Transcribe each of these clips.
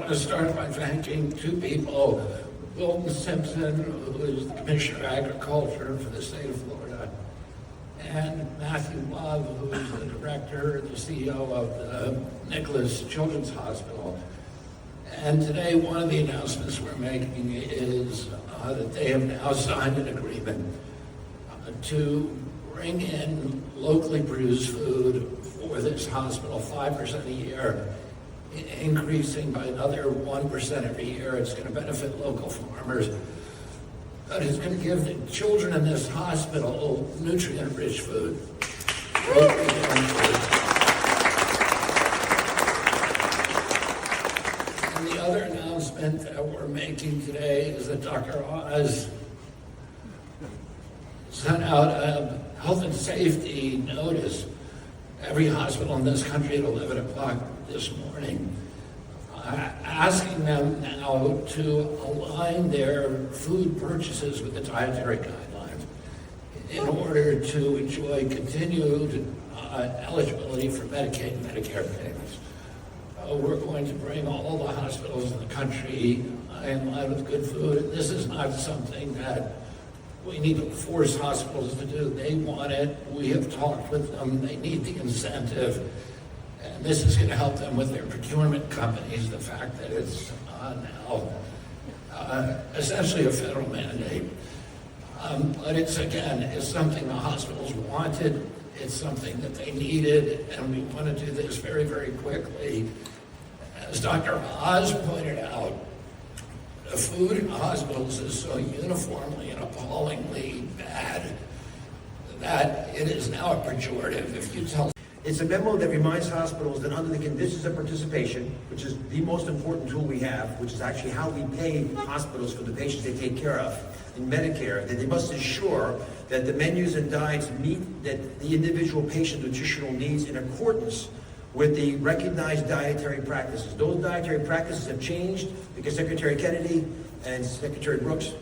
I want to start by thanking two people, Wilton Simpson, who is the Commissioner of Agriculture for the state of Florida, and Matthew Love, who is the director, the CEO of the Nicholas Children's Hospital. And today, one of the announcements we're making is that they have now signed an agreement to bring in locally produced food for this hospital, 5% a year, increasing by another 1% every year. It's going to benefit local farmers, but it's going to give the children in this hospital nutrient-rich food. And the other announcement that we're making today is that Dr. Oz sent out a health and safety notice every hospital in this country at 11 o'clock this morning, asking them now to align their food purchases with the dietary guidelines in order to enjoy continued eligibility for Medicaid and Medicare payments. We're going to bring all the hospitals in the country in line with good food. And this is not something that we need to force hospitals to do. They want it. We have talked with them. They need the incentive. And this is going to help them with their procurement companies, the fact that it's now essentially a federal mandate. But it's something the hospitals wanted. It's something that they needed, and we want to do this very, very quickly. As Dr. Oz pointed out, the food in hospitals is so uniformly and appallingly bad that it is now a pejorative. If you tell It's a memo that reminds hospitals that under the conditions of participation, which is the most important tool we have, which is actually how we pay hospitals for the patients they take care of in Medicare, that they must ensure that the menus and diets meet that the individual patient nutritional needs in accordance with the recognized dietary practices. Those dietary practices have changed because Secretary Kennedy and Secretary Brooks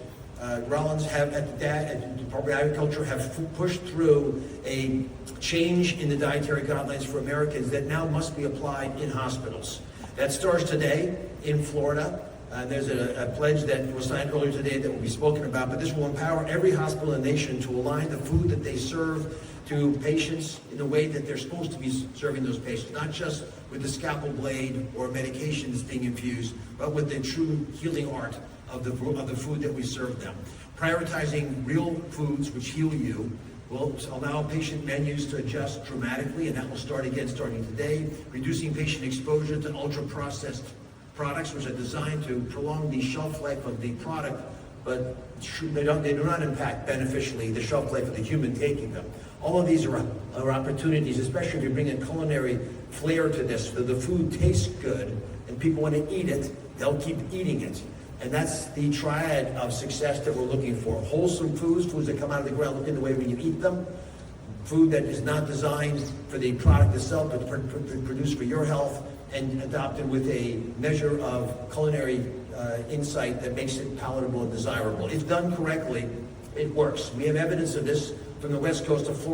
Rollins have at the Department of Agriculture have pushed through a change in the dietary guidelines for Americans that now must be applied in hospitals. That starts today in Florida. There's a pledge that was signed earlier today that will be spoken about, but this will empower every hospital in the nation to align the food that they serve to patients in the way that they're supposed to be serving those patients, not just with the scalpel blade or medication that's being infused, but with the true healing art of the food that we serve them. Prioritizing real foods which heal you will allow patient menus to adjust dramatically, and that will start starting today. Reducing patient exposure to ultra-processed products, which are designed to prolong the shelf life of the product, but they do not impact beneficially the shelf life of the human taking them. All of these are opportunities, especially if you bring a culinary flair to this, so the food tastes good and people want to eat it, they'll keep eating it. And that's the triad of success that we're looking for. Wholesome foods that come out of the ground, look in the way when you eat them. Food that is not designed for the product itself, but produced for your health, and adopted with a measure of culinary insight that makes it palatable and desirable. If done correctly, it works. We have evidence of this from the west coast of Florida.